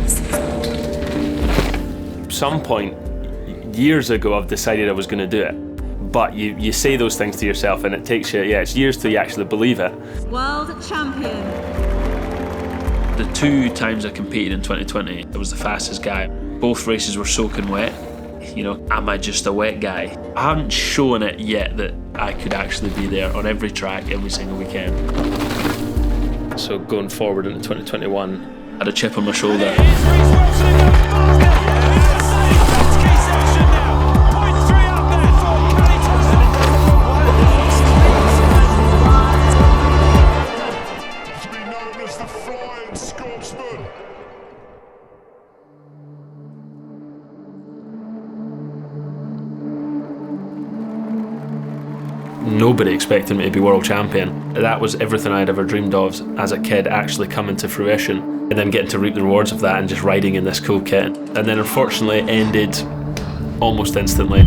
Scotsman. At some point, years ago, I've decided I was going to do it. But you say those things to yourself and it takes you, it's years till you actually believe it. World champion. The 2 times I competed in 2020, I was the fastest guy. Both races were soaking wet. You know, am I just a wet guy? I haven't shown it yet that I could actually be there on every track, every single weekend. So going forward into 2021, I had a chip on my shoulder. To be known as the Flying Scotsman. Nobody expected me to be world champion. That was everything I'd ever dreamed of as a kid actually coming to fruition, and then getting to reap the rewards of that and just riding in this cool kit. And then unfortunately it ended almost instantly.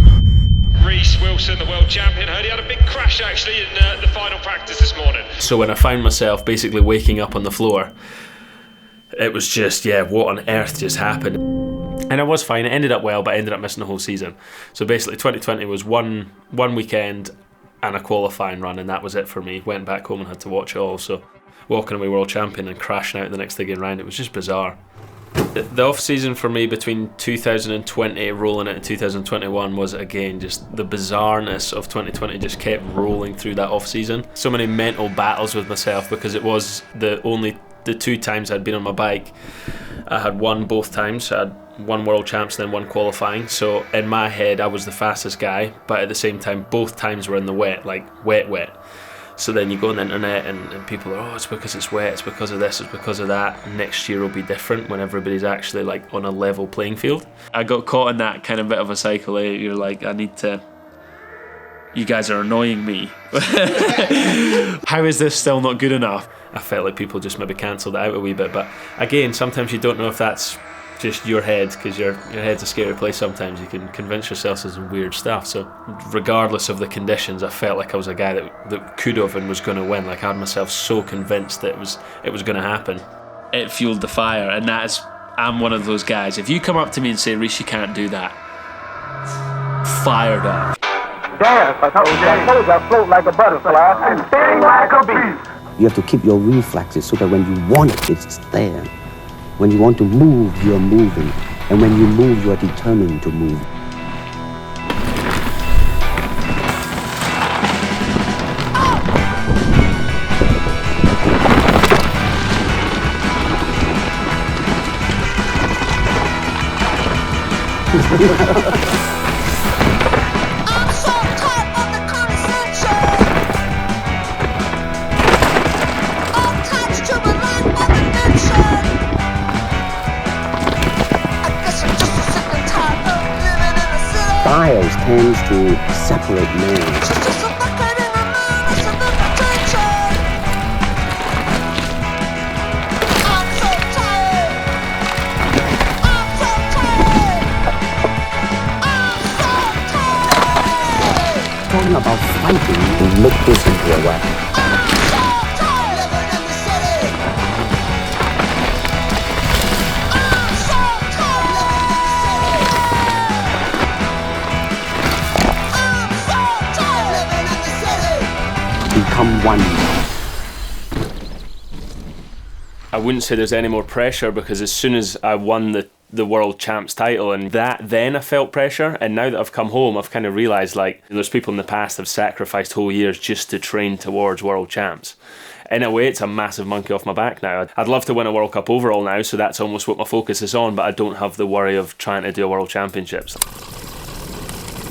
Reece Wilson, the world champion, heard he had a big crash actually in the final practice this morning. So when I found myself basically waking up on the floor, it was just, what on earth just happened? And I was fine, it ended up well, but I ended up missing the whole season. So basically 2020 was one weekend and a qualifying run, and that was it for me. Went back home and had to watch it all. So walking away world champion and crashing out the next digging round, it was just bizarre. The off season for me between 2020 rolling into 2021 was again just the bizarreness of 2020 just kept rolling through that off season. So many mental battles with myself because it was the 2 times I'd been on my bike. I had won both times. I had won world champs, then one qualifying. So in my head, I was the fastest guy, but at the same time, both times were in the wet, like wet. So then you go on the internet and people are, it's because it's wet, it's because of this, it's because of that. Next year will be different when everybody's actually like on a level playing field. I got caught in that kind of bit of a cycle. You're like, you guys are annoying me. How is this still not good enough? I felt like people just maybe cancelled it out a wee bit, but again, sometimes you don't know if that's just your head, because your head's a scary place sometimes. You can convince yourself of some weird stuff. So regardless of the conditions, I felt like I was a guy that could have and was going to win. Like I had myself so convinced that it was going to happen. It fueled the fire, and I'm one of those guys. If you come up to me and say, Reece, you can't do that, fired up. Dance, I told you, I float like a butterfly and sting like a bee. You have to keep your reflexes so that when you want it, it's there. When you want to move, you're moving. And when you move, you're determined to move. I'm so tired of the condescension. Attached to the line of invention. I guess I'm just a sick and tired of living in the city. Styles tends to separate men. She's just suffocating a man of civil attention. I'm so tired. I'm so tired. I'm so tired. Talking about fighting to make this into a weapon. I'm so tired living in the city. I'm so tired living in the city. Become one. I wouldn't say there's any more pressure, because as soon as I won the world champs title, and then I felt pressure, and now that I've come home I've kind of realised like there's people in the past have sacrificed whole years just to train towards world champs. In a way it's a massive monkey off my back now. I'd love to win a World Cup overall now, so that's almost what my focus is on, but I don't have the worry of trying to do a World Championships.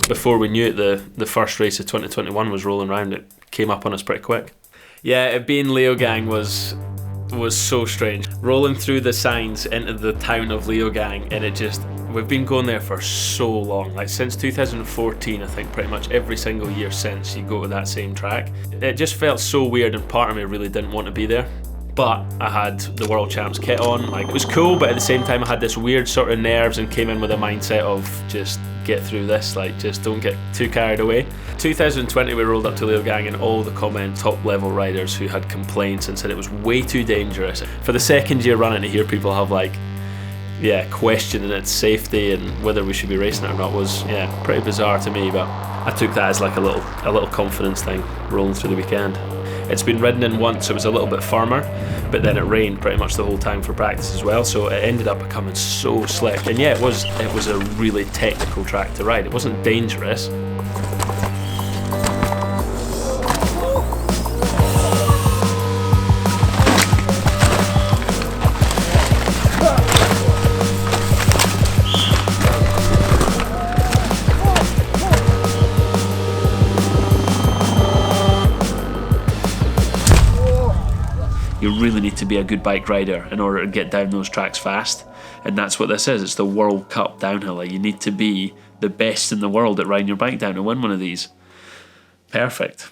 Before we knew it, the first race of 2021 was rolling around. It came up on us pretty quick. Yeah, it being Leogang was so strange. Rolling through the signs into the town of Leogang, and we've been going there for so long, like since 2014 I think, pretty much every single year since, you go to that same track. It just felt so weird, and part of me really didn't want to be there. but I had the world champs kit on. Like, it was cool, but at the same time I had this weird sort of nerves and came in with a mindset of just get through this, like just don't get too carried away. 2020 we rolled up to Leogang and all the top level riders who had complaints and said it was way too dangerous. For the second year running, to hear people have like, yeah, questioning its safety and whether we should be racing it or not was, yeah, pretty bizarre to me, but I took that as like a little confidence thing rolling through the weekend. It's been ridden in once, so it was a little bit firmer, but then it rained pretty much the whole time for practice as well, so it ended up becoming so slick. And yeah, it was a really technical track to ride. It wasn't dangerous. You really need to be a good bike rider in order to get down those tracks fast, and that's what this is. It's the World Cup downhill. You need to be the best in the world at riding your bike down to win one of these. Perfect.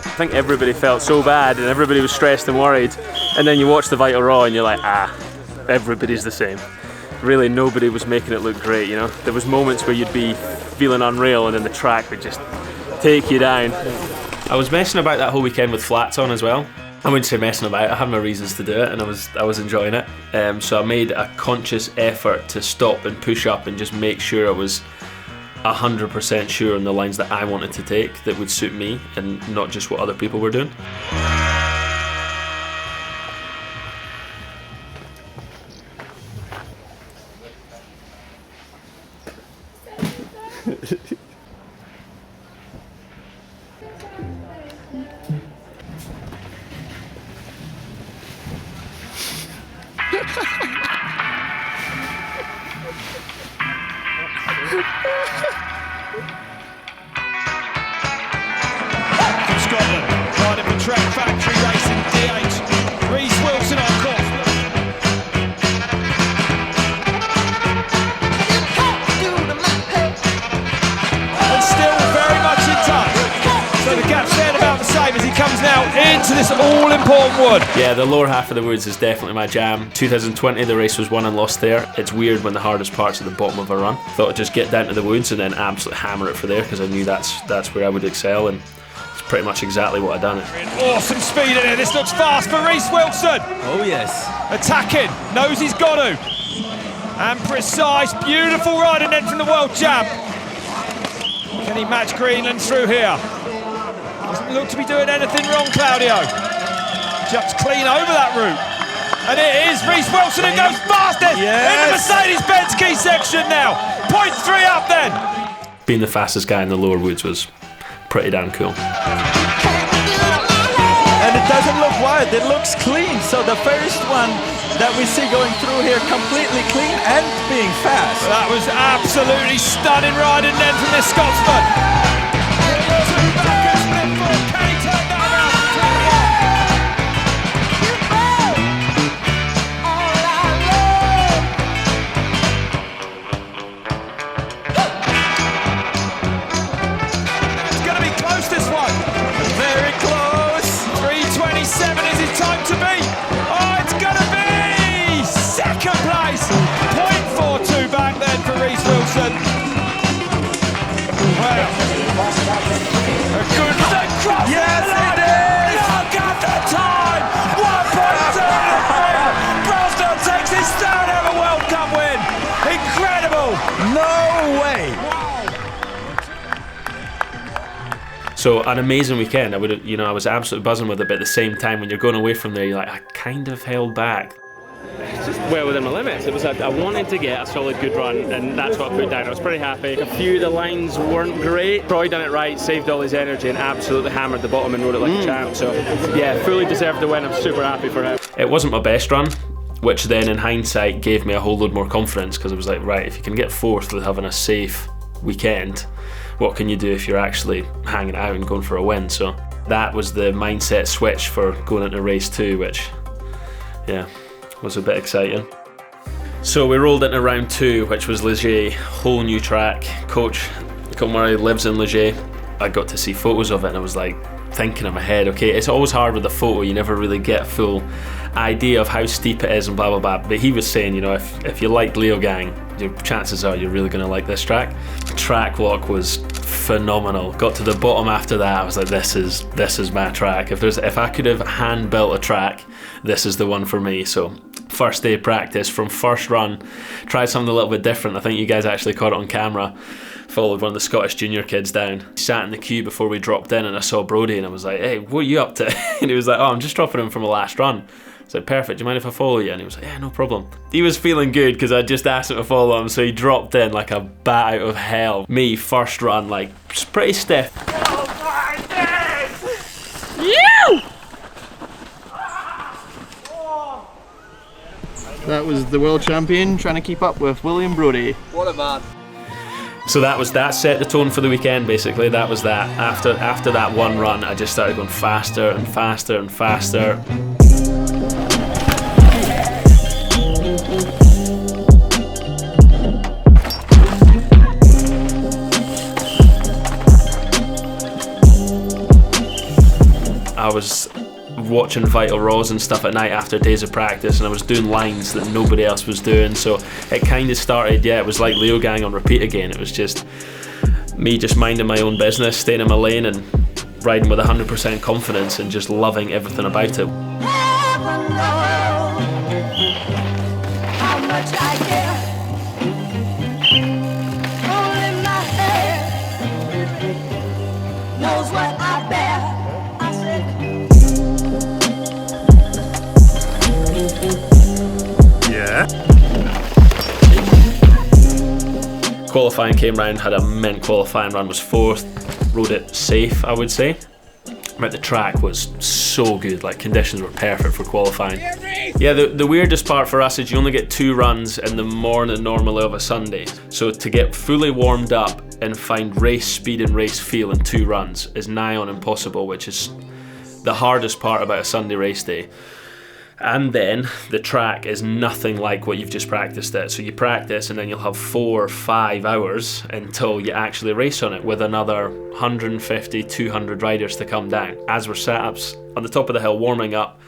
I think everybody felt so bad and everybody was stressed and worried, and then you watch the Vital Raw and you're like, everybody's the same. Really, nobody was making it look great, you know. There was moments where you'd be feeling unreal and then the track would just take you down. I was messing about that whole weekend with flats on as well. I wouldn't say messing about, I had my reasons to do it and I was enjoying it. So I made a conscious effort to stop and push up and just make sure I was 100% sure on the lines that I wanted to take that would suit me and not just what other people were doing. From Scotland, riding for Trek Factory Racing DH, Reece Wilson on course. And still very much in touch. So the gap's there about the same as he comes now into this all-important wood. Yeah, the lower half of the woods is definitely my jam. 2020, the race was won and lost there. It's weird when the hardest part's at the bottom of a run. Thought I'd just get down to the woods and then absolutely hammer it for there because I knew that's where I would excel, and it's pretty much exactly what I'd done. Awesome speed in here. This looks fast for Reece Wilson. Oh yes. Attacking, knows he's got to. And precise, beautiful riding then from the world champ. Can he match Greenland through here? Doesn't look to be doing anything wrong, Claudio. Jumps clean over that route. And it is Reece Wilson who goes fastest in the Mercedes-Benz key section now. 0.3 up then. Being the fastest guy in the lower woods was pretty damn cool. And it doesn't look wide, it looks clean. So the first one that we see going through here completely clean and being fast. That was absolutely stunning riding then from this Scotsman. Yes, it is! Look at the time! 1.2! Brosnan takes his third ever World Cup win! Incredible! No way! So an amazing weekend. I was absolutely buzzing with it, but at the same time, when you're going away from there, you're like, I kind of held back. just well within my limits. It was I wanted to get a solid good run, and that's what I put down. I was pretty happy. A few of the lines weren't great. Troy done it right, saved all his energy, and absolutely hammered the bottom and rode it like a champ. So yeah, fully deserved the win. I'm super happy for him. It wasn't my best run, which then in hindsight gave me a whole load more confidence, because I was like, right, if you can get fourth with having a safe weekend, what can you do if you're actually hanging out and going for a win? So that was the mindset switch for going into race 2, which, yeah, was a bit exciting. So we rolled into round 2, which was Leger, whole new track. Coach Murray lives in Leger. I got to see photos of it, and I was like thinking in my head, okay, it's always hard with a photo, you never really get a full idea of how steep it is and blah blah blah. But he was saying, you know, if you like Leogang, your chances are you're really going to like this track. Track walk was phenomenal. Got to the bottom after that, I was like, this is my track. If I could have hand built a track, this is the one for me. So first day of practice, from first run, tried something a little bit different. I think you guys actually caught it on camera. Followed one of the Scottish junior kids down. Sat in the queue before we dropped in, and I saw Brodie, and I was like, hey, what are you up to? And he was like, oh, I'm just dropping him from a last run. I said, perfect, do you mind if I follow you? And he was like, yeah, no problem. He was feeling good because I just asked him to follow him, so he dropped in like a bat out of hell. Me, first run, like, pretty stiff. Oh my days! You! That was the world champion trying to keep up with William Brodie. What a man. So that set the tone for the weekend, basically. That was that. After that one run, I just started going faster and faster and faster. I was watching Vital Raws and stuff at night after days of practice, and I was doing lines that nobody else was doing, so it kind of started, yeah, it was like Leogang on repeat again. It was just me just minding my own business, staying in my lane and riding with 100% confidence and just loving everything about it. Heaven knows how much I care. Only my head knows what I bear. I said, qualifying came round, had a mint qualifying run, was fourth, rode it safe, I would say. But the track was so good, like conditions were perfect for qualifying. Yeah, the weirdest part for us is you only get 2 runs in the morning normally of a Sunday. So to get fully warmed up and find race speed and race feel in 2 runs is nigh on impossible, which is the hardest part about a Sunday race day. And then the track is nothing like what you've just practiced at. So you practice and then you'll have 4 or 5 hours until you actually race on it, with another 150, 200 riders to come down. As we're sat up on the top of the hill warming up,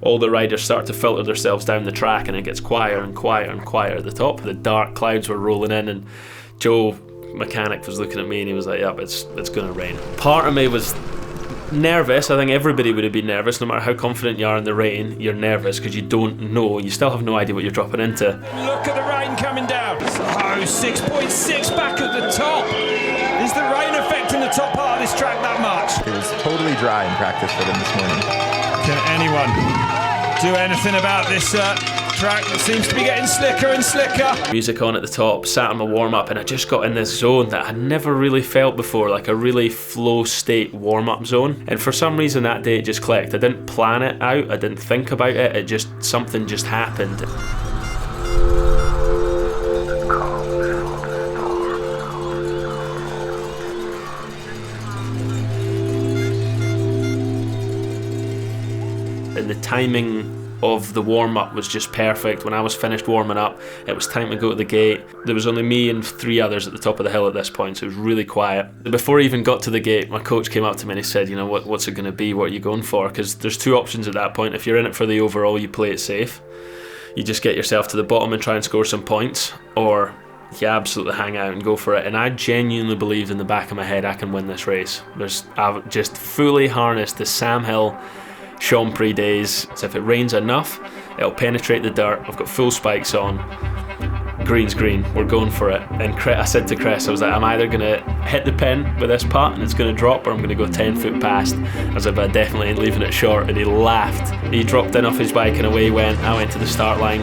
all the riders start to filter themselves down the track, and it gets quieter and quieter and quieter at the top. The dark clouds were rolling in, and Joe, mechanic, was looking at me and he was like, yep, it's gonna rain. Part of me was nervous. I think everybody would have been nervous. No matter how confident you are in the rain, you're nervous because you don't know, you still have no idea what you're dropping into. Look at the rain coming down. Oh, 6.6 back at the top. Is the rain affecting the top part of this track that much? It was totally dry in practice for them this morning. Can anyone do anything about this track that seems to be getting slicker and slicker? Music on at the top, sat on my warm-up, and I just got in this zone that I never really felt before, like a really flow state warm-up zone. And for some reason that day it just clicked. I didn't plan it out, I didn't think about it, something just happened. And the timing of the warm-up was just perfect. When I was finished warming up, it was time to go to the gate. There was only me and 3 others at the top of the hill at this point, so it was really quiet. Before I even got to the gate, my coach came up to me and he said, you know, what's it going to be? What are you going for? Because there's 2 options at that point. If you're in it for the overall, you play it safe. You just get yourself to the bottom and try and score some points, or you absolutely hang out and go for it. And I genuinely believed in the back of my head I can win this race. I've just fully harnessed the Sam Hill Champrix days. So if it rains enough, it'll penetrate the dirt. I've got full spikes on. green's green, we're going for it. And I said to Chris, I was like, I'm either going to hit the pin with this putt and it's going to drop, or I'm going to go 10 foot past. I was like, but I definitely ain't leaving it short. And he laughed. He dropped in off his bike and away he went. I went to the start line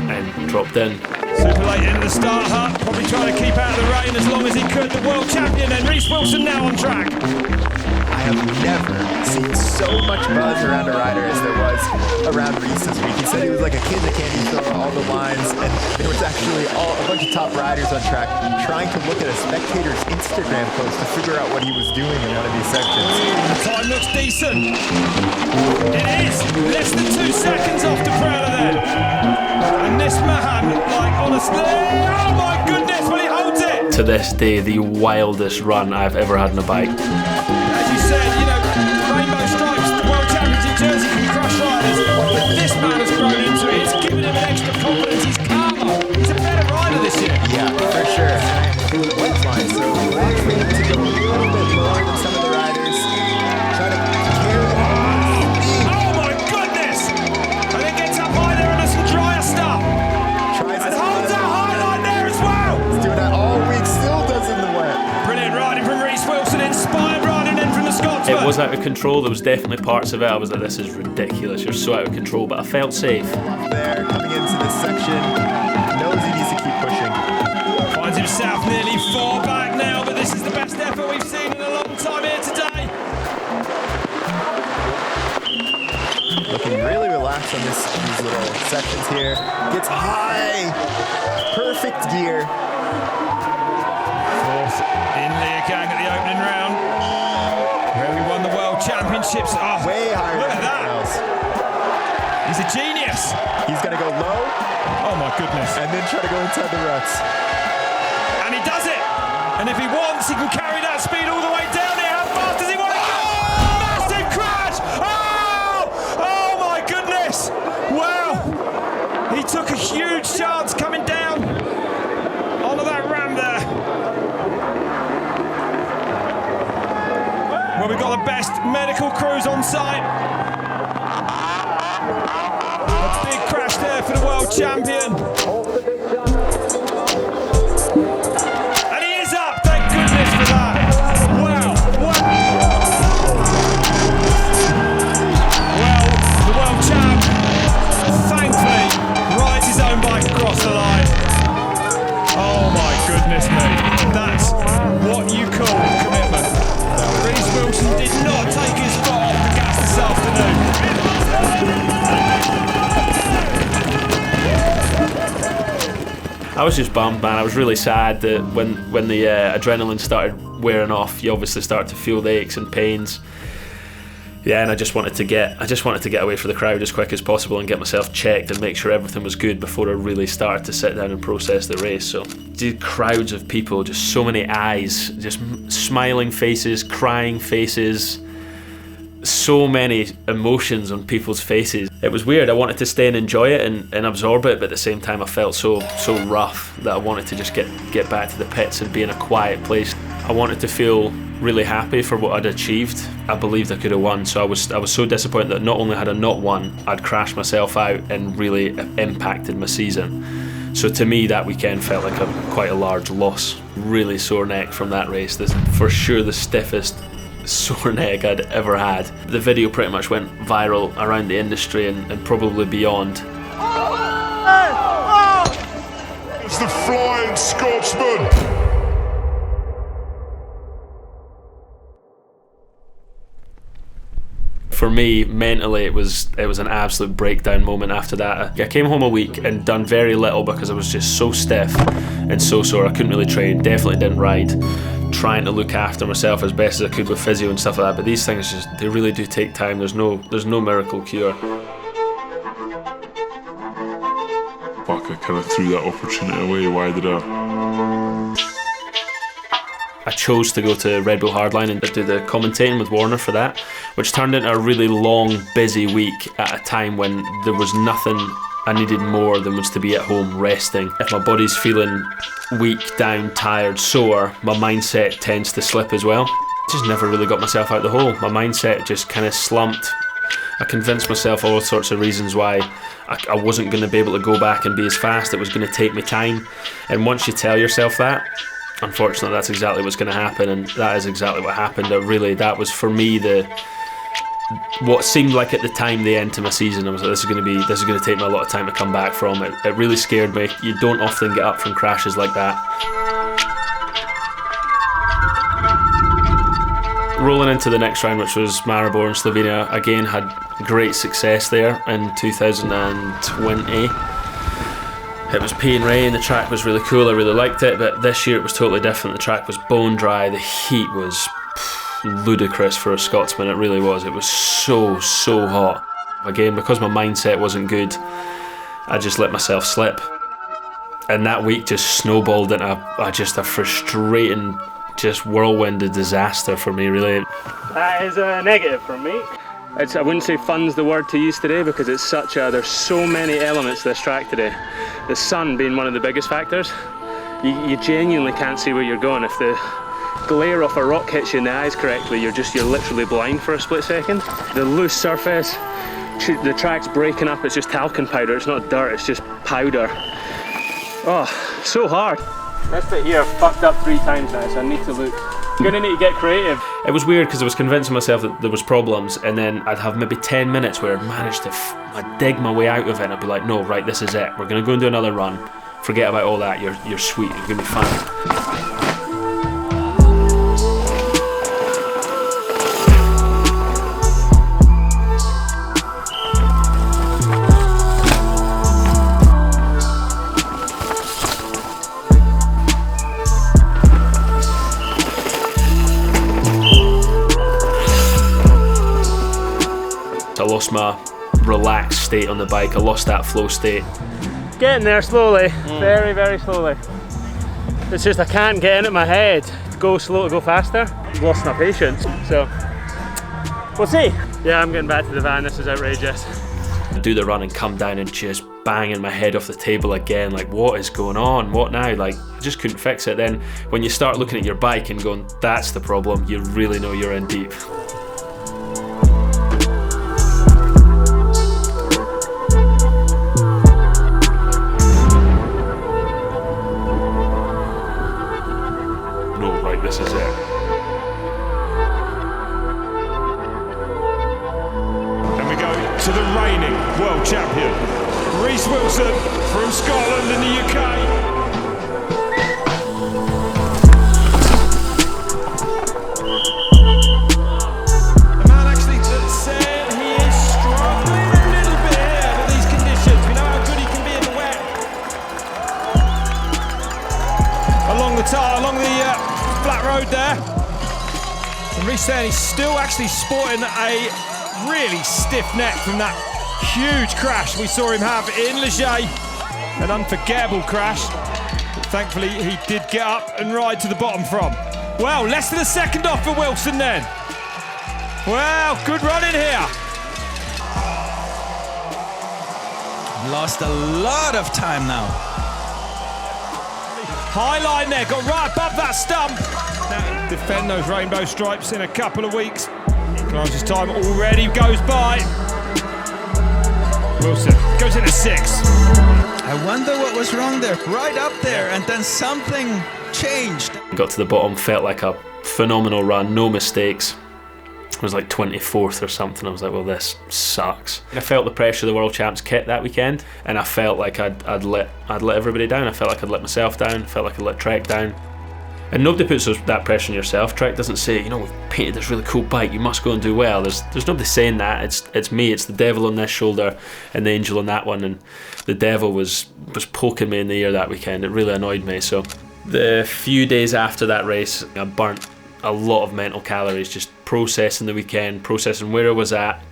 and dropped in. Super late in the start hut, probably trying to keep out of the rain as long as he could. The world champion and Reece Wilson now on track. I have never seen so much buzz around a rider as there was around Reece this week. He said he was like a kid in the candy store, all the lines, and there was actually a bunch of top riders on track trying to look at a spectator's Instagram post to figure out what he was doing in one of these sections. The time looks decent. It is less than 2 seconds off the Prowler there. And this man, like, honestly, oh my goodness, when he holds it! To this day, the wildest run I've ever had on a bike. As you said, you know, rainbow stripes, the World Championship jersey can crush riders, but this man has grown into it. It's given him an extra confidence. He's calmer. He's a better rider this year. Yeah, for sure. Wet line, so we want him to go a little bit more than some of the riders. Try to carry it. Oh my goodness! And it gets up high there into some drier stuff. And holds that high line there as well. He's doing that all week, still does in the wet. Brilliant riding from Reece Wilson, inspired riding in from the Scotsman. It was out of control. There was definitely parts of it I was like, this is ridiculous, you're so out of control, but I felt safe. There, coming into this section, knows he needs to keep pushing. Finds himself nearly 4 back now, but this is the best effort we've seen in a long time here today. Looking really relaxed on these little sections here. Gets high. Perfect gear. Fourth in Leogang at the opening round, where we won the World Championships. Oh, way higher look than at that. else. He's a genius. He's going to go low. Oh my goodness. And then try to go inside the ruts. And he does it. And if he wants, he can carry that speed all the way down here. How fast does he want to go? Massive crash! Oh my goodness! Wow! He took a huge chance coming down onto that ramp there. Well, we've got the best medical crews on site. A big crash there for the world champion. And he is up, thank goodness for that. Wow. Well, the world champ, thankfully, rides his own bike across the line. Oh my goodness me. That's what you call commitment. Reece Wilson did not take his foot off the gas this afternoon. I was just bummed, man. I was really sad that when the adrenaline started wearing off, you obviously start to feel the aches and pains. Yeah, and I just wanted to get away from the crowd as quick as possible and get myself checked and make sure everything was good before I really started to sit down and process the race. So, crowds of people, just so many eyes, just smiling faces, crying faces, so many emotions on people's faces. It was weird. I wanted to stay and enjoy it and absorb it, but at the same time I felt so rough that I wanted to just get back to the pits and be in a quiet place. I wanted to feel really happy for what I'd achieved. I believed I could have won, so I was so disappointed that not only had I not won, I'd crashed myself out and really impacted my season. So to me that weekend felt like quite a large loss. Really sore neck from that race. This for sure the stiffest sore neck I'd ever had. The video pretty much went viral around the industry and probably beyond. It's the Flying Scotsman. For me, mentally, it was an absolute breakdown moment after that. I came home a week and done very little because I was just so stiff and so sore. I couldn't really train, definitely didn't ride. Trying to look after myself as best as I could with physio and stuff like that, but these things they really do take time. There's no miracle cure. Fuck, I kind of threw that opportunity away. Why did I? I chose to go to Red Bull Hardline and do the commentating with Warner for that, which turned into a really long, busy week at a time when there was nothing I needed more than was to be at home resting. If my body's feeling weak, down, tired, sore, my mindset tends to slip as well. Just never really got myself out the hole. My mindset just kind of slumped. I convinced myself all sorts of reasons why I wasn't going to be able to go back and be as fast. It was going to take me time. And once you tell yourself that, unfortunately that's exactly what's going to happen, and that is exactly what happened. That was for me what seemed like at the time the end to my season. I was like, this is going to take me a lot of time to come back from. It really scared me. You don't often get up from crashes like that. Rolling into the next round, which was Maribor in Slovenia, again had great success there in 2020. It was pea and rain, the track was really cool, I really liked it, but this year it was totally different. The track was bone dry, the heat was ludicrous for a Scotsman, it really was. It was so hot. Again, because my mindset wasn't good, I just let myself slip. And that week just snowballed into a frustrating, just whirlwinded disaster for me, really. That is a negative from me. I wouldn't say fun's the word to use today, because it's there's so many elements to this track today. The sun being one of the biggest factors. You genuinely can't see where you're going. If the glare off a rock hits you in the eyes correctly, you're literally blind for a split second. The loose surface, the track's breaking up, it's just talcum powder, it's not dirt, it's just powder. Oh, so hard. This bit here fucked up 3 times now, so I need to look. I'm gonna need to get creative. It was weird because I was convincing myself that there was problems, and then I'd have maybe 10 minutes where I'd managed to I'd dig my way out of it, and I'd be like, no, right, this is it. We're gonna go and do another run. Forget about all that, you're sweet, it's gonna be fun. I lost my relaxed state on the bike, I lost that flow state. Getting there slowly, very, very slowly. It's just I can't get into my head to go slow to go faster. I've lost my patience, so we'll see. Yeah, I'm getting back to the van, this is outrageous. Do the run and come down and just banging my head off the table again, like what is going on, what now? Like I just couldn't fix it. Then when you start looking at your bike and going, that's the problem, you really know you're in deep. This is it. And we go to the reigning world champion, Reece Wilson from Scotland in the UK. The man actually said he is struggling a little bit here with these conditions. We know how good he can be in the wet. Along the flat road there. And Reece saying he's still actually sporting a really stiff neck from that huge crash we saw him have in Leger. An unforgettable crash. But thankfully he did get up and ride to the bottom from. Well, less than a second off for Wilson then. Well, good run in here. Lost a lot of time now. High line there, got right above that stump. Now defend those rainbow stripes in a couple of weeks. Clarence's time already goes by. Wilson goes into 6. I wonder what was wrong there. Right up there, and then something changed. Got to the bottom, felt like a phenomenal run, no mistakes. I was like 24th or something. I was like, well, this sucks. I felt the pressure of the World Champs kit that weekend, and I felt like I'd let everybody down. I felt like I'd let myself down. I felt like I'd let Trek down. And nobody puts that pressure on yourself. Trek doesn't say, you know, we've painted this really cool bike, you must go and do well. There's nobody saying that. It's me. It's the devil on this shoulder and the angel on that one. And the devil was poking me in the ear that weekend. It really annoyed me. So the few days after that race, I burnt a lot of mental calories, just processing the weekend, processing where I was at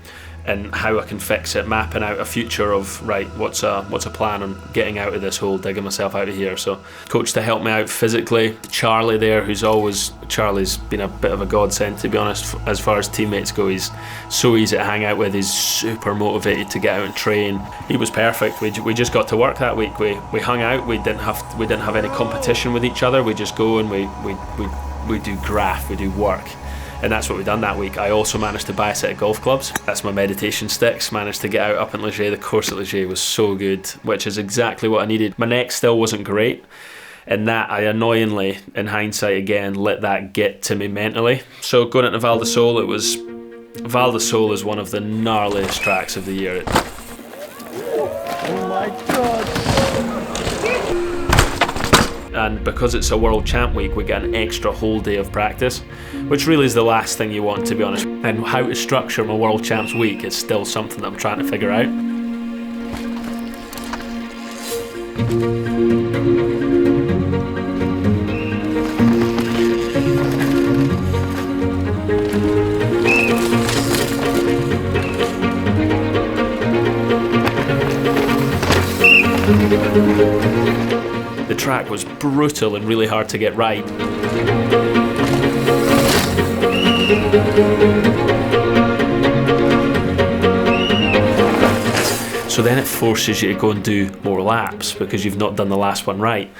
and how I can fix it, mapping out a future of, right, what's a plan on getting out of this hole, digging myself out of here. So coach to help me out physically, Charlie there, Charlie's been a bit of a godsend, to be honest, as far as teammates go. He's so easy to hang out with, he's super motivated to get out and train. He was perfect. We just got to work that week. We hung out, we didn't have any competition with each other. We just go and we do graph, we do work. And that's what we done that week. I also managed to buy a set of golf clubs. That's my meditation sticks. Managed to get out up in Leger. The course at Leger was so good, which is exactly what I needed. My neck still wasn't great, and that I annoyingly, in hindsight again, let that get to me mentally. So going into Val d'Isole, Val d'Isole is one of the gnarliest tracks of the year. Oh my God. And because it's a World Champ week, we get an extra whole day of practice, which really is the last thing you want, to be honest. And how to structure my World Champs week is still something that I'm trying to figure out. The track was brutal and really hard to get right. So then it forces you to go and do more laps because you've not done the last one right.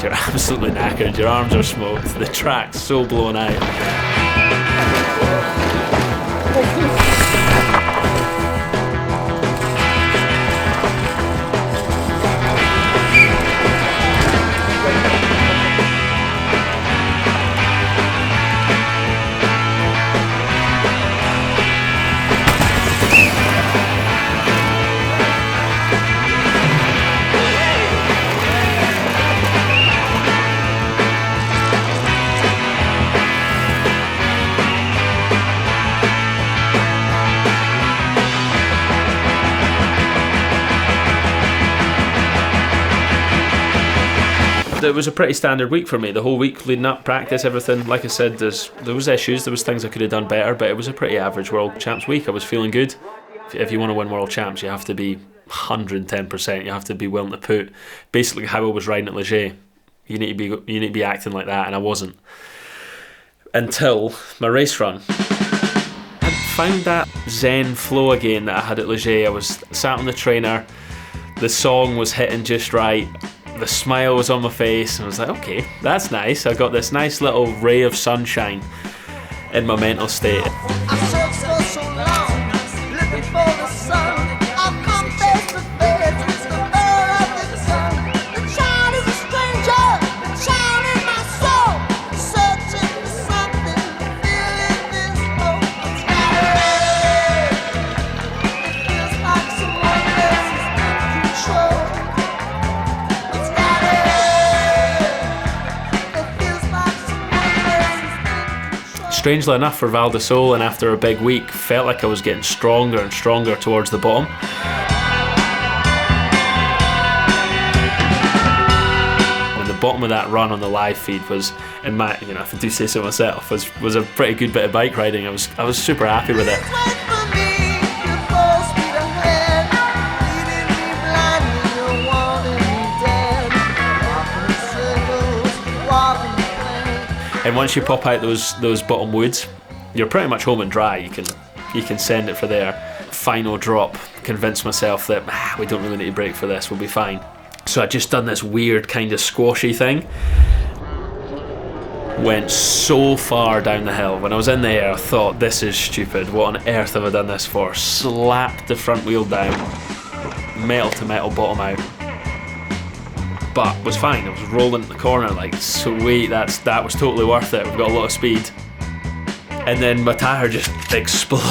You're absolutely knackered, your arms are smoked, the track's so blown out. It was a pretty standard week for me. The whole week leading up, practice, everything. Like I said, there was issues, there was things I could have done better, but it was a pretty average World Champs week. I was feeling good. If you want to win World Champs, you have to be 110%. You have to be willing to put basically how I was riding at Leger. You need to be acting like that, and I wasn't until my race run. I found that zen flow again that I had at Leger. I was sat on the trainer, the song was hitting just right. The smile was on my face, and I was like, okay, that's nice. I got this nice little ray of sunshine in my mental state. I searched for so long, looking for the sun. I've come face to face with the bird of the sun. The child is a stranger, the child in my soul, searching for something, feeling this hope. It's scattered. It feels like someone else is in control. Strangely enough, for Val d'Isole, and after a big week, felt like I was getting stronger and stronger towards the bottom. And the bottom of that run on the live feed was, in my, if I do say so myself, was a pretty good bit of bike riding. I was super happy with it. And once you pop out those bottom woods, you're pretty much home and dry. You can send it for there. Final drop, convince myself that we don't really need to brake for this, we'll be fine. So I just done this weird kind of squashy thing. Went so far down the hill. When I was in the air, I thought, this is stupid. What on earth have I done this for? Slapped the front wheel down, metal to metal bottom out. But was fine. I was rolling in the corner like, sweet, that was totally worth it. We've got a lot of speed. And then my tyre just exploded.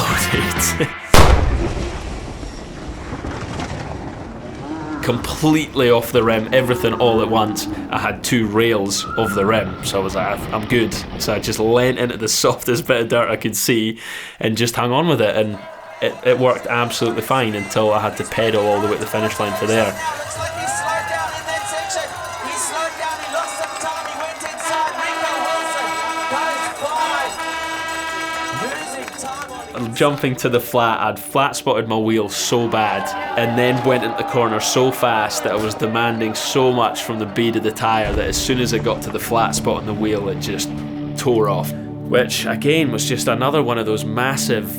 Completely off the rim, everything all at once. I had two rails of the rim, so I was like, I'm good. So I just leant into the softest bit of dirt I could see and just hung on with it, and it worked absolutely fine until I had to pedal all the way to the finish line for there. jumping to the flat, I'd flat spotted my wheel so bad and then went into the corner so fast that I was demanding so much from the bead of the tyre that as soon as I got to the flat spot on the wheel, it just tore off. Which again was just another one of those massive,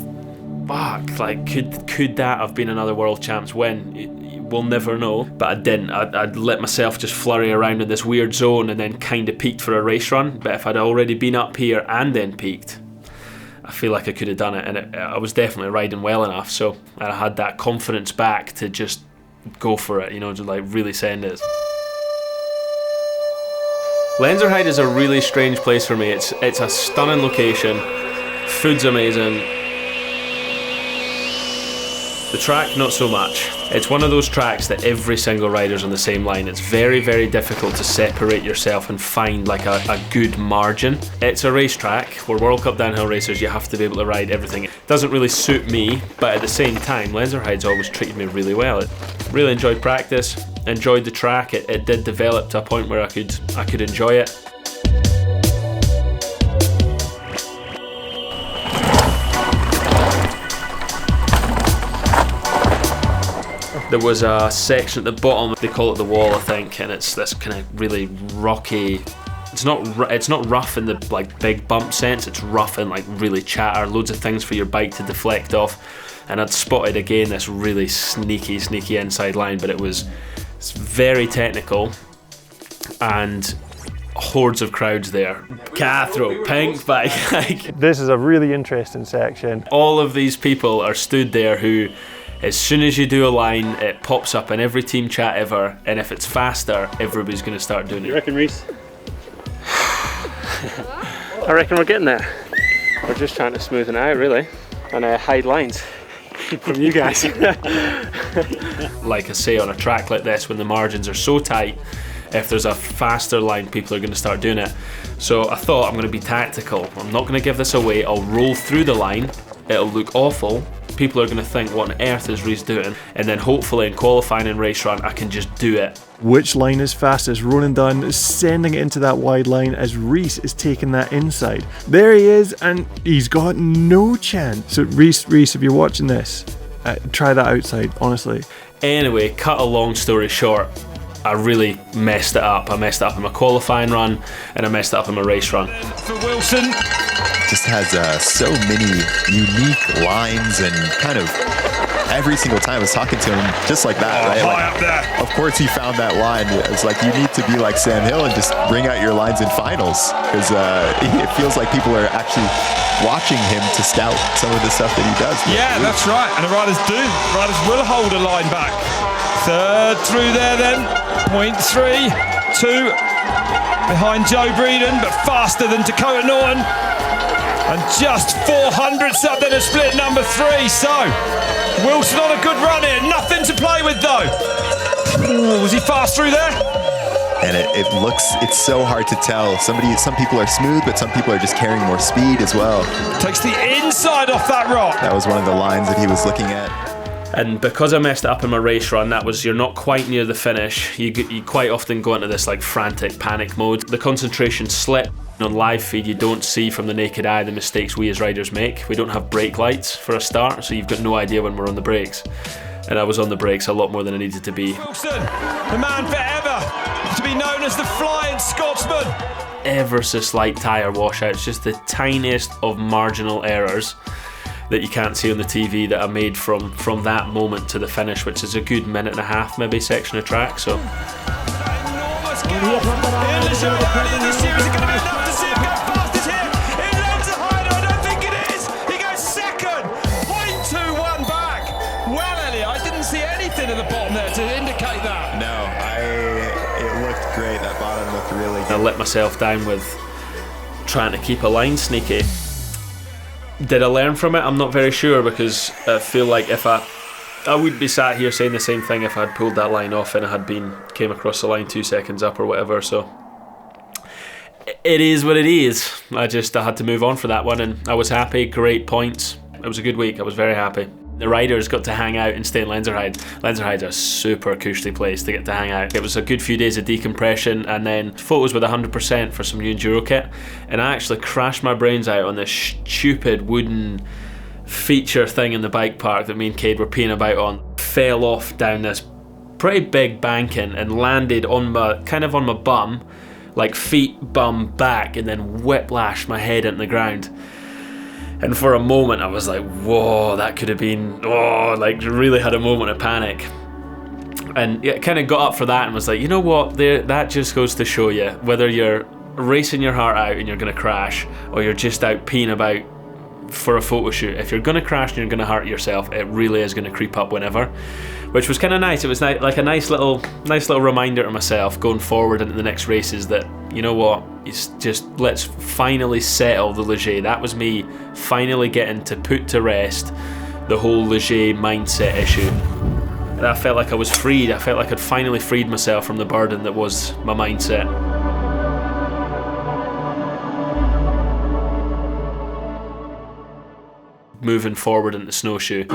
fuck, like could that have been another World Champs win? We'll never know, but I didn't. I'd let myself just flurry around in this weird zone and then kind of peaked for a race run. But if I'd already been up here and then peaked, I feel like I could have done it, and I was definitely riding well enough. So I had that confidence back to just go for it, you know, just like really send it. Lenzerheide is a really strange place for me. It's a stunning location. Food's amazing. The track, not so much. It's one of those tracks that every single rider's on the same line. It's very, very difficult to separate yourself and find like a good margin. It's a racetrack. We're World Cup downhill racers, you have to be able to ride everything. It doesn't really suit me, but at the same time, Lenzerheide's always treated me really well. Really enjoyed practice, enjoyed the track. It did develop to a point where I could enjoy it. There was a section at the bottom, they call it the wall, I think, and it's this kind of really rocky. It's not rough in the like big bump sense. It's rough in like really chatter, loads of things for your bike to deflect off. And I'd spotted again this really sneaky inside line, but it's very technical and hordes of crowds there. Cathro, pink bike. Like, this is a really interesting section. All of these people are stood there who, as soon as you do a line, it pops up in every team chat ever, and if it's faster, everybody's going to start doing it. You reckon, Reece? I reckon we're getting there. We're just trying to smoothen it out, really, and hide lines from you guys. Like I say, on a track like this, when the margins are so tight, if there's a faster line, people are going to start doing it. So I thought, I'm going to be tactical. I'm not going to give this away. I'll roll through the line. It'll look awful. People are going to think, what on earth is Reece doing? And then hopefully in qualifying and race run, I can just do it. Which line is fastest? Ronan Dunn is sending it into that wide line as Reece is taking that inside. There he is, and he's got no chance. So Reece, if you're watching this, try that outside, honestly. Anyway, cut a long story short, I really messed it up. I messed it up in my qualifying run, and I messed it up in my race run. For Wilson. Just has so many unique lines, and kind of every single time I was talking to him, just like that, right? High up there. Of course he found that line. It's like, you need to be like Sam Hill and just bring out your lines in finals, because it feels like people are actually watching him to scout some of the stuff that he does. Yeah, that's right, and the riders do. Riders will hold a line back. Third through there then, 0.3, 2 behind Joe Breeden, but faster than Dakota Norton. And just 400ths up there to split number 3. So Wilson on a good run here. Nothing to play with though. Ooh, was he fast through there? And it's so hard to tell. Some people are smooth, but some people are just carrying more speed as well. Takes the inside off that rock. That was one of the lines that he was looking at. And because I messed it up in my race run, that was, you're not quite near the finish. You quite often go into this like frantic panic mode. The concentration slipped. On live feed, you don't see from the naked eye the mistakes we as riders make. We don't have brake lights for a start, so you've got no idea when we're on the brakes. And I was on the brakes a lot more than I needed to be. Wilson, the man forever to be known as the Flying Scotsman. Ever so slight tyre washouts, just the tiniest of marginal errors that you can't see on the TV that I made from that moment to the finish, which is a good minute and a half maybe section of track. So. Enormous gap. This year is going to be enough to see him go fastest here. In Lenzerheide, I don't think it is. He goes second, 0.21 back. Well, Elliot, I didn't see anything at the bottom there to indicate that. No, it looked great. That bottom looked really good. I let myself down with trying to keep a line sneaky. Did I learn from it? I'm not very sure, because I feel like if I would be sat here saying the same thing if I'd pulled that line off and I had came across the line 2 seconds up or whatever. So it is what it is. I had to move on for that one, and I was happy. Great points. It was a good week. I was very happy. The riders got to hang out and stay in Lenzerheide. Lenzerheide's a super cushy place to get to hang out. It was a good few days of decompression, and then photos with 100% for some new enduro kit. And I actually crashed my brains out on this stupid wooden feature thing in the bike park that me and Cade were peeing about on, fell off down this pretty big banking and landed on my bum, like feet, bum, back, and then whiplashed my head into the ground. And for a moment I was like, whoa, that could have been, like really had a moment of panic. And it kind of got up for that and was like, you know what, that just goes to show you, whether you're racing your heart out and you're going to crash, or you're just out peeing about for a photo shoot, if you're going to crash and you're going to hurt yourself, it really is going to creep up whenever. Which was kind of nice. It was like a nice little reminder to myself going forward into the next races that, you know what, it's just, let's finally settle the Leger. That was me finally getting to put to rest the whole Leger mindset issue. And I felt like I was freed. I felt like I'd finally freed myself from the burden that was my mindset. Moving forward into snowshoe.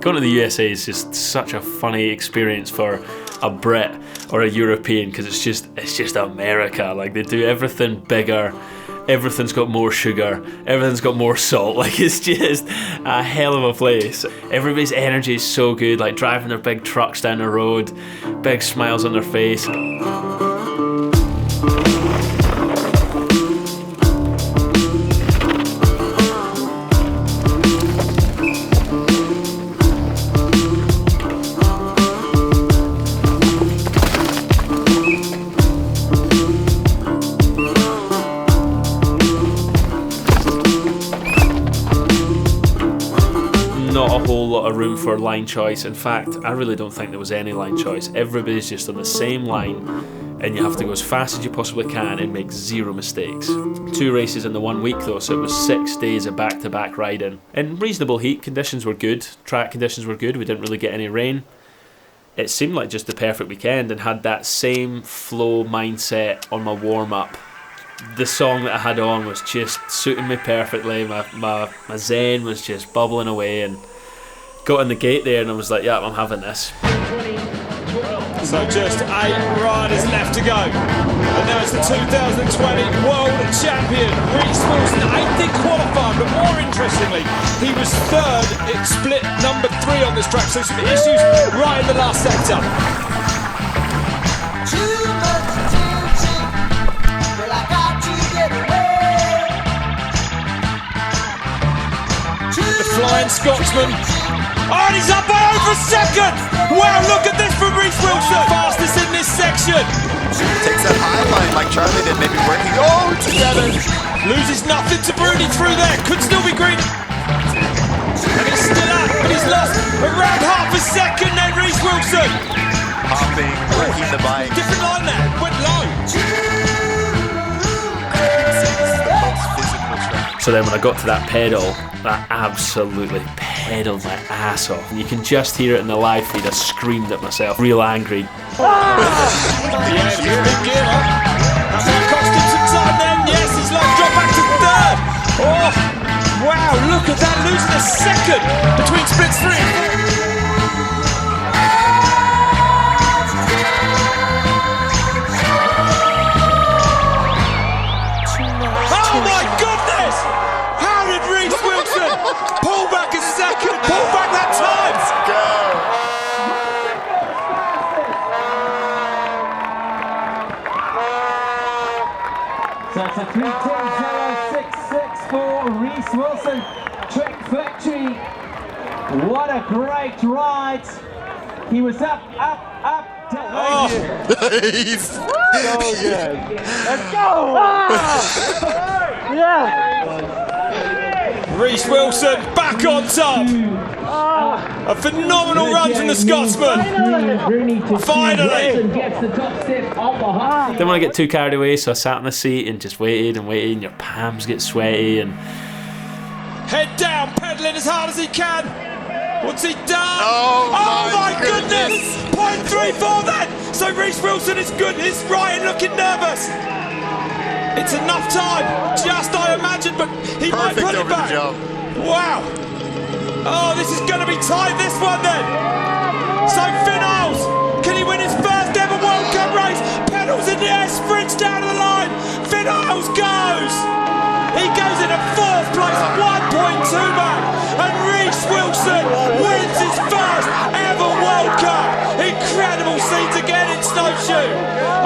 Going to the USA is just such a funny experience for a Brit or a European, because it's just America. Like, they do everything bigger, everything's got more sugar, everything's got more salt. Like, it's just a hell of a place. Everybody's energy is so good, like driving their big trucks down the road, big smiles on their face. Not a whole lot of room for line choice. In fact, I really don't think there was any line choice. Everybody's just on the same line, and you have to go as fast as you possibly can and make zero mistakes. 2 races in the 1 week though, so it was 6 days of back-to-back riding. And reasonable heat, conditions were good, track conditions were good, we didn't really get any rain. It seemed like just the perfect weekend, and had that same flow mindset on my warm-up. The song that I had on was just suiting me perfectly. My zen was just bubbling away, and got in the gate there and I was like, yeah, I'm having this. So just 8 riders left to go. And now it's the 2020 World Champion, Reece Wilson, 8th in qualifying, but more interestingly, he was 3rd at split number 3 on this track, so some issues right in the last sector. The Flying Scotsman. Oh, and he's up by over a second! Wow, look at this from Reece Wilson! Fastest in this section! Takes that high line like Charlie did, maybe working. Oh, together! Loses nothing to Bruni through there, could still be green. And he's still up, but he's lost around half a second then, Reece Wilson! Hopping, working the bike. Different line there, went low. So then when I got to that pedal, I absolutely pedalled my ass off. And you can just hear it in the live feed. I screamed at myself, real angry. Yeah, he's a big gear up. That might cost him some time then. Yes, he's like dropped back to 3rd. Oh, wow, look at that, losing a second between splits 3. Oh my goodness! How did Reece Wilson pull back a second, pull back that time? Let's go! So it's a 3:10.066 for Reece Wilson. Trick Factory. What a great ride. He was up, down. Oh, he's so good. Let's go! Yeah! Reece Wilson back on top. A phenomenal run from the Scotsman. Finally! Didn't want to get too carried away, so I sat in the seat and just waited and waited, and your palms get sweaty and... Head down, pedalling as hard as he can. What's he done? Oh my goodness! 0.34 then! So Reece Wilson is good, he's right and looking nervous. It's enough time, just I imagine, but he might put it back. Wow! Oh, this is going to be tight, this one then. So Finn Isles, can he win his first ever World Cup race? Pedals in the air, sprints down to the line. Finn Isles goes. He goes into 4th place, 1.2 back, and Reece Wilson wins his first ever World Cup. Incredible scenes again in snowshoe.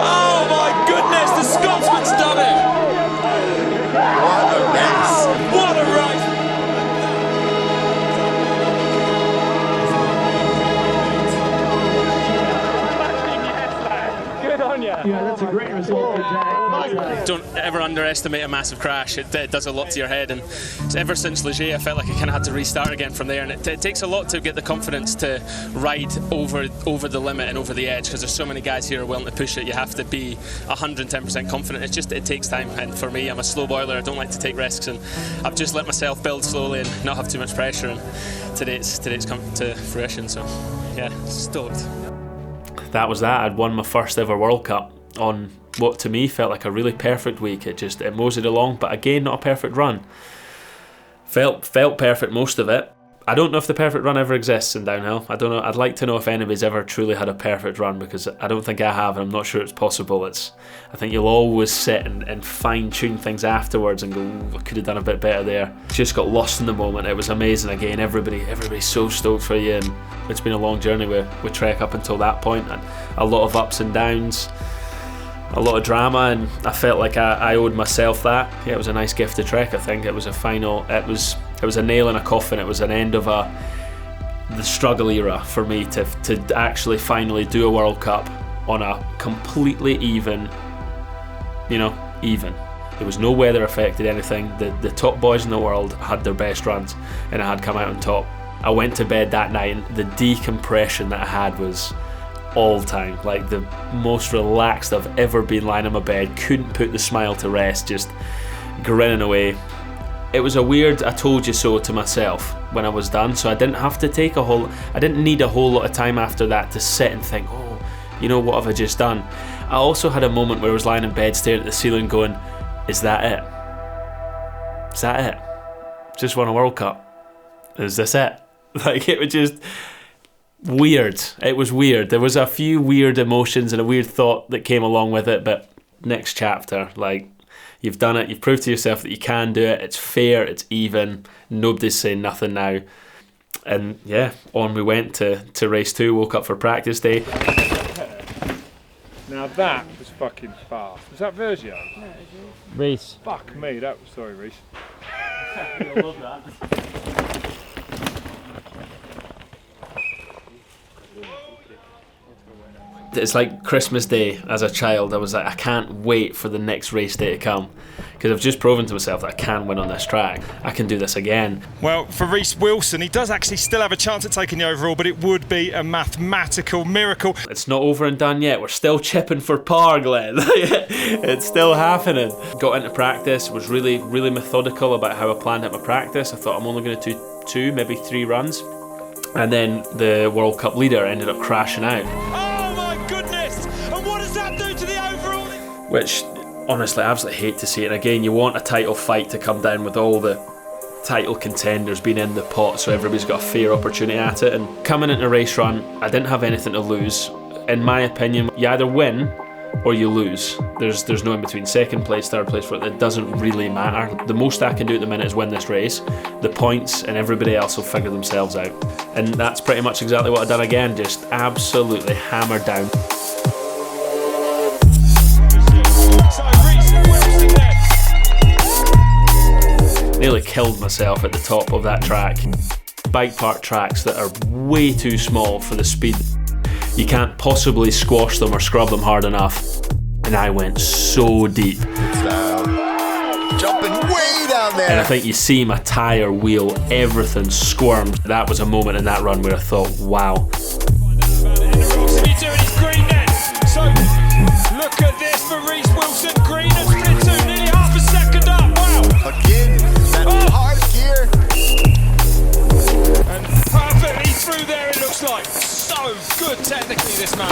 Oh my goodness, the Scotsman's done it. What a race. What a race. Good on you. Yeah, that's a great result for Jack. Don't ever underestimate a massive crash. It does a lot to your head, and ever since Leger I felt like I kind of had to restart again from there, and it takes a lot to get the confidence to ride over the limit and over the edge, because there's so many guys here who are willing to push it. You have to be 110% confident. It takes time, and for me, I'm a slow boiler. I don't like to take risks, and I've just let myself build slowly and not have too much pressure, and today it's come to fruition, so yeah, stoked. That was that. I'd won my first ever World Cup on what to me felt like a really perfect week. It moseyed along, but again, not a perfect run. Felt perfect most of it. I don't know if the perfect run ever exists in downhill. I don't know. I'd like to know if anybody's ever truly had a perfect run, because I don't think I have, and I'm not sure it's possible. I think you'll always sit and fine-tune things afterwards and go, I could have done a bit better there. Just got lost in the moment. It was amazing again. Everybody's so stoked for you, and it's been a long journey with Trek up until that point, and a lot of ups and downs, a lot of drama, and I felt like I owed myself that. Yeah, it was a nice gift to Trek. I think it was a final. It was a nail in a coffin. It was an end of the struggle era for me to actually finally do a World Cup on a completely even. There was no weather affected anything. The top boys in the world had their best runs, and I had come out on top. I went to bed that night, and the decompression that I had was all time, like the most relaxed I've ever been lying in my bed. Couldn't put the smile to rest, just grinning away. It was a weird I told you so to myself when I was done, so I didn't have to I didn't need a whole lot of time after that to sit and think, oh, what have I just done? I also had a moment where I was lying in bed staring at the ceiling going, is that it? Is that it? Just won a World Cup. Is this it? Like, it was just weird. It was weird. There was a few weird emotions and a weird thought that came along with it, but next chapter, like, you've done it, you've proved to yourself that you can do it, it's fair, it's even, nobody's saying nothing now. And yeah, on we went to race 2, woke up for practice day. Now that was fucking fast. Was that Virgio? No, Reece. Fuck me, that was, sorry Reece. You'll love that. It's like Christmas Day as a child. I was like, I can't wait for the next race day to come, because I've just proven to myself that I can win on this track. I can do this again. Well, for Reece Wilson, he does actually still have a chance at taking the overall, but it would be a mathematical miracle. It's not over and done yet. We're still chipping for par, Glen. It's still happening. Got into practice, was really, really methodical about how I planned out my practice. I thought I'm only going to do 2, maybe 3 runs. And then the World Cup leader ended up crashing out. Which, honestly, I absolutely hate to see it. And again, you want a title fight to come down with all the title contenders being in the pot, so everybody's got a fair opportunity at it. And coming into a race run, I didn't have anything to lose. In my opinion, you either win or you lose. There's no in between. Second place, third place, it doesn't really matter. The most I can do at the minute is win this race. The points and everybody else will figure themselves out. And that's pretty much exactly what I've done again, just absolutely hammered down. Nearly killed myself at the top of that track. Bike park tracks that are way too small for the speed. You can't possibly squash them or scrub them hard enough. And I went so deep. Jumping way down there. And I think you see my tyre, wheel, everything squirmed. That was a moment in that run where I thought, wow. So look at this for Reece Wilson. Green and split 2, nearly half a second up. Wow. Again, that hard gear. And perfectly through there, it looks like. So good technically, this man.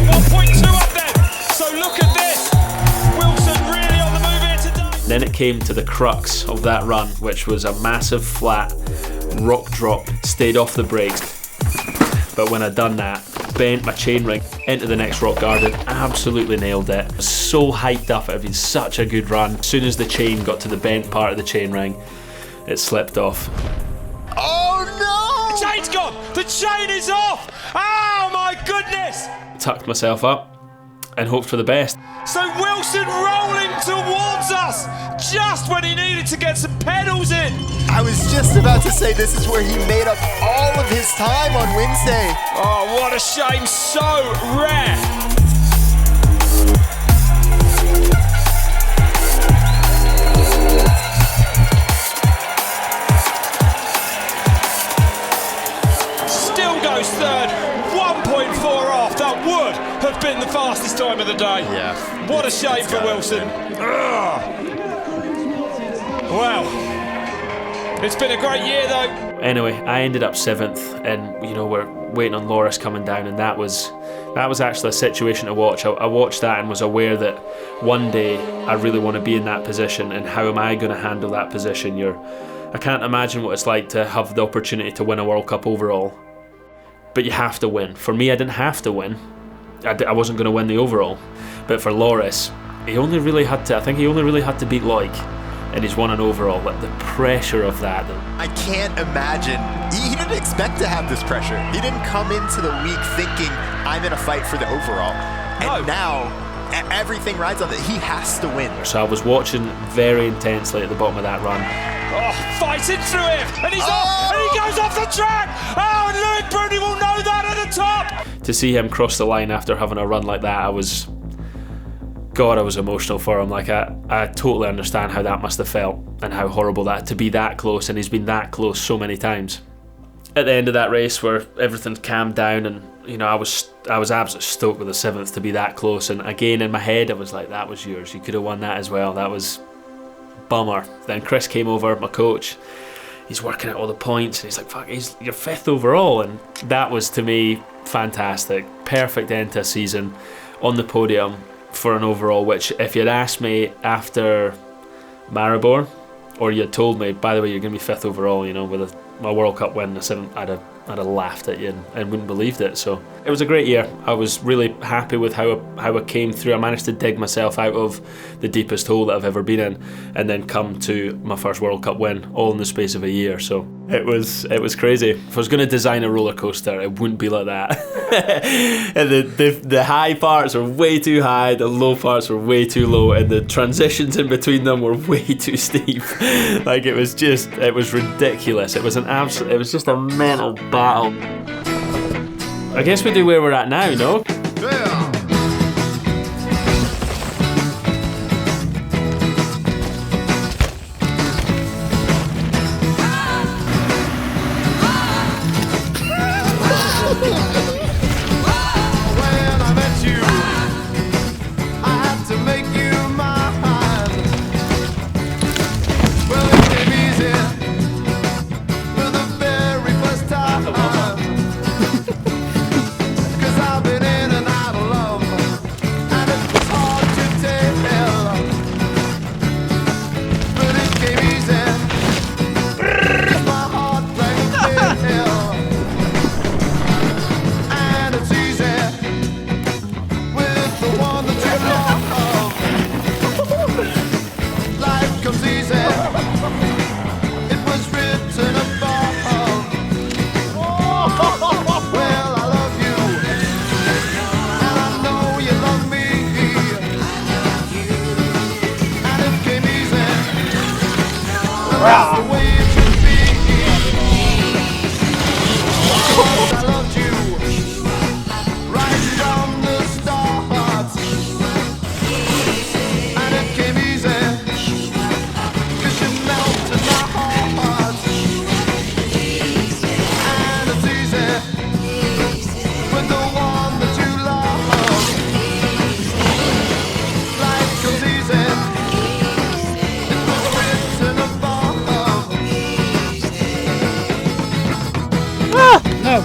1.2 up then. So look at this. Wilson really on the move here today. Then it came to the crux of that run, which was a massive flat rock drop, stayed off the brakes. But when I'd done that, bent my chainring into the next rock garden, absolutely nailed it. I was so hyped up, it had been such a good run. As soon as the chain got to the bent part of the chainring, it slipped off. Oh no! The chain's gone! The chain is off! Oh my goodness! Tucked myself up and hoped for the best. So Wilson rolling towards us just when he needed to get some pedals in. I was just about to say this is where he made up all of his time on Wednesday. Oh, what a shame, so rare. Still goes third, 1.4 off. That would have been the fastest time of the day. Yeah. What a shame for Wilson. Well, it's been a great year though. Anyway, I ended up 7th, and you know, we're waiting on Loris coming down, and that was actually a situation to watch. I watched that and was aware that one day I really want to be in that position, and how am I going to handle that position? I can't imagine what it's like to have the opportunity to win a World Cup overall, but you have to win. For me, I didn't have to win. I wasn't going to win the overall, but for Loris, he only really had to beat Loic, and he's won an overall. Like, the pressure of that. I can't imagine. He didn't expect to have this pressure. He didn't come into the week thinking, I'm in a fight for the overall. And now, everything rides on that. He has to win. So I was watching very intensely at the bottom of that run. Oh, fighting through him, and he's off, and he goes off the track. Oh, and Loic Bruni will know that at the top. To see him cross the line after having a run like that, I was emotional for him. Like, I totally understand how that must have felt, and how horrible that, to be that close, and he's been that close so many times. At the end of that race, where everything calmed down, and you know, I was absolutely stoked with the 7th to be that close, and again in my head I was like, that was yours, you could have won that as well. That was bummer. Then Chris came over, my coach, he's working out all the points, and he's like, fuck, you're 5th overall, and that was, to me, fantastic. Perfect end to a season, on the podium for an overall, which if you'd asked me after Maribor, or you'd told me, by the way, you're going to be 5th overall, you know, with my World Cup win, the 7th, I'd have laughed at you and wouldn't believed it. So it was a great year. I was really happy with how I came through. I managed to dig myself out of the deepest hole that I've ever been in, and then come to my first World Cup win, all in the space of a year. So it was crazy. If I was going to design a roller coaster, it wouldn't be like that. And the high parts are way too high, the low parts were way too low, and the transitions in between them were way too steep. Like, it was ridiculous. It was just a mental battle. I guess we do where we're at now, no? No,